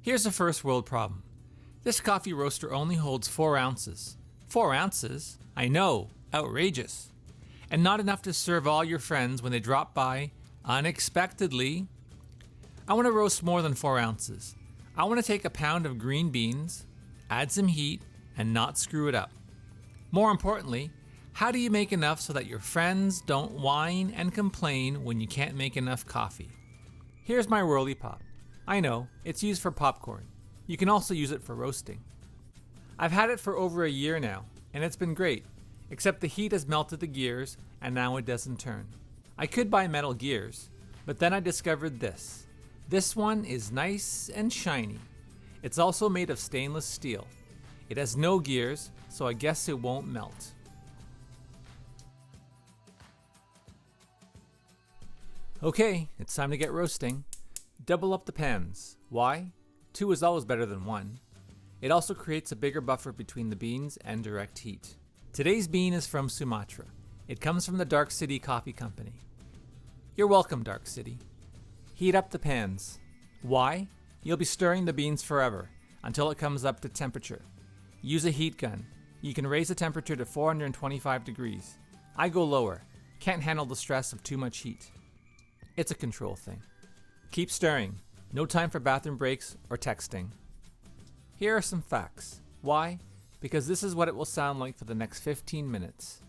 Here's a first world problem. This coffee roaster only holds 4 ounces. 4 ounces? I know, outrageous. And not enough to serve all your friends when they drop by unexpectedly. I want to roast more than 4 ounces. I want to take a pound of green beans, add some heat, and not screw it up. More importantly, how do you make enough so that your friends don't whine and complain when you can't make enough coffee? Here's my Whirley Pop. I know, it's used for popcorn. You can also use it for roasting. I've had it for over a year now, and it's been great, except the heat has melted the gears and now it doesn't turn. I could buy metal gears, but then I discovered this. This one is nice and shiny. It's also made of stainless steel. It has no gears, so I guess it won't melt. Okay, it's time to get roasting. Double up the pans. Why? 2 is always better than 1. It also creates a bigger buffer between the beans and direct heat. Today's bean is from Sumatra. It comes from the Dark City Coffee Company. You're welcome, Dark City. Heat up the pans. Why? You'll be stirring the beans forever, until it comes up to temperature. Use a heat gun. You can raise the temperature to 425 degrees. I go lower. Can't handle the stress of too much heat. It's a control thing. Keep stirring. No time for bathroom breaks or texting. Here are some facts. Why? Because this is what it will sound like for the next 15 minutes.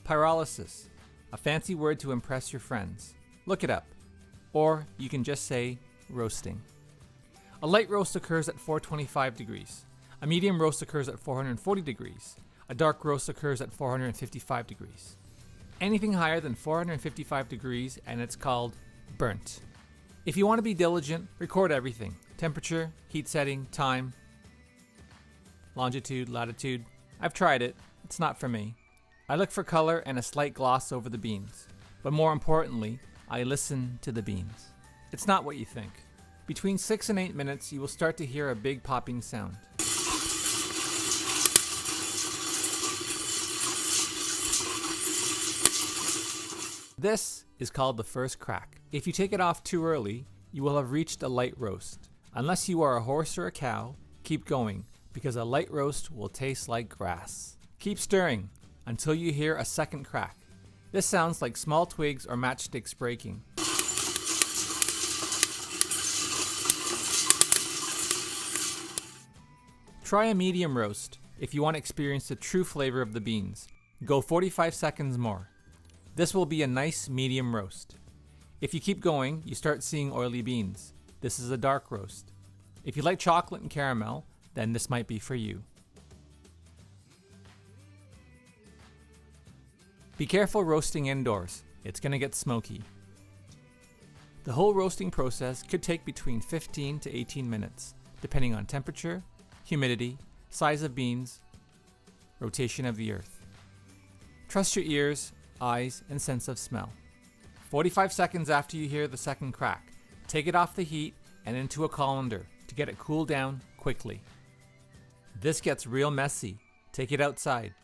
Pyrolysis, a fancy word to impress your friends. Look it up. Or you can just say roasting. A light roast occurs at 425 degrees. A medium roast occurs at 440 degrees. A dark roast occurs at 455 degrees. Anything higher than 455 degrees and it's called burnt. If you want to be diligent, record everything. Temperature, heat setting, time, longitude, latitude. I've tried it. It's not for me. I look for color and a slight gloss over the beans. But more importantly, I listen to the beans. It's not what you think. Between 6 and 8 minutes, you will start to hear a big popping sound. This is called the first crack. If you take it off too early, you will have reached a light roast. Unless you are a horse or a cow, keep going, because a light roast will taste like grass. Keep stirring until you hear a second crack. This sounds like small twigs or matchsticks breaking. Try a medium roast if you want to experience the true flavor of the beans. Go 45 seconds more. This will be a nice medium roast. If you keep going, you start seeing oily beans. This is a dark roast. If you like chocolate and caramel, then this might be for you. Be careful roasting indoors. It's going to get smoky. The whole roasting process could take between 15 to 18 minutes, depending on temperature, humidity, size of beans, rotation of the earth. Trust your ears, eyes, and sense of smell. 45 seconds after you hear the second crack, take it off the heat and into a colander to get it cooled down quickly. This gets real messy. Take it outside.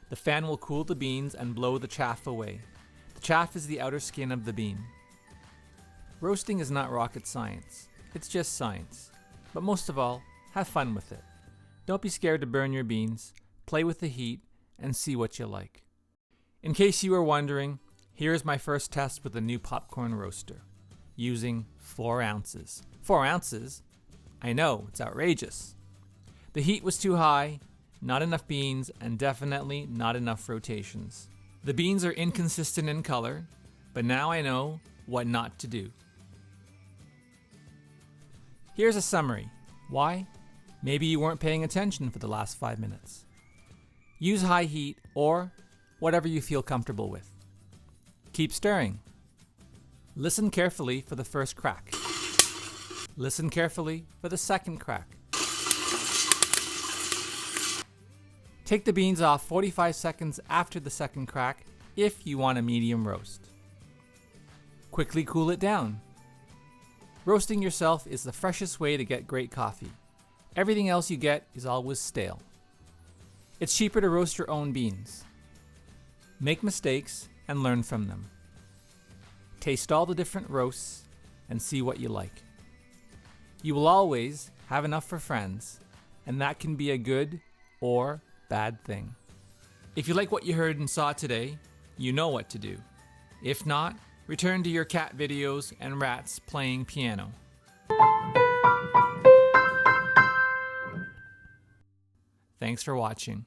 The fan will cool the beans and blow the chaff away. The chaff is the outer skin of the bean. Roasting is not rocket science. It's just science. But most of all, have fun with it. Don't be scared to burn your beans. Play with the heat and see what you like. In case you were wondering, here is my first test with the new popcorn roaster, using 4 ounces. 4 ounces? I know, it's outrageous. The heat was too high, not enough beans, and definitely not enough rotations. The beans are inconsistent in color, but now I know what not to do. Here's a summary. Why? Maybe you weren't paying attention for the last 5 minutes. Use high heat or whatever you feel comfortable with. Keep stirring. Listen carefully for the first crack. Listen carefully for the second crack. Take the beans off 45 seconds after the second crack if you want a medium roast. Quickly cool it down. Roasting yourself is the freshest way to get great coffee. Everything else you get is always stale. It's cheaper to roast your own beans. Make mistakes and learn from them. Taste all the different roasts and see what you like. You will always have enough for friends, and that can be a good or bad thing. If you like what you heard and saw today, you know what to do. If not, return to your cat videos and rats playing piano. Thanks for watching.